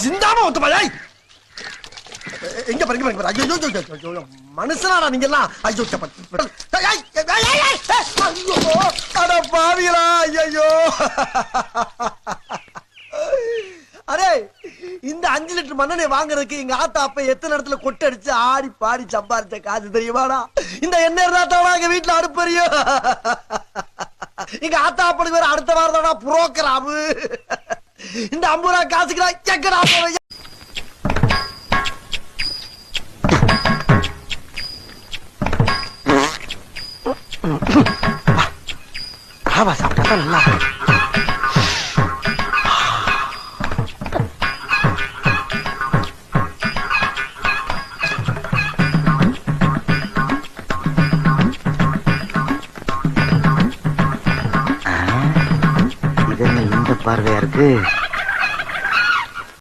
சிந்தாம ஒத்துமா எங்க பாருங்க ஐயோ மனுஷனாடா நீங்க எல்லாம் ஐயோ அட பாவிகளா ஐயோ அரே இந்த 5 லிட்டர் மண்ணெண்ணை வாங்குறதுக்கு எங்க ஆத்தா அப்ப எத்தனை இடத்துல கொட்டடிச்சு ஆடி பாடி சம்பாரிச்ச காசு தெரியுமாடா இந்த எண்ணெய் இருந்தா எங்க வீட்டுல அடுப்பறியும் எங்க ஆத்தா அப்படி வேற அடுத்த வாரம் தானா புரோக்கராமு இந்த 50 ரூபா காசுக்கு செக்கடா சாப்பிட்டா நல்லா பார்வையா இருக்கு.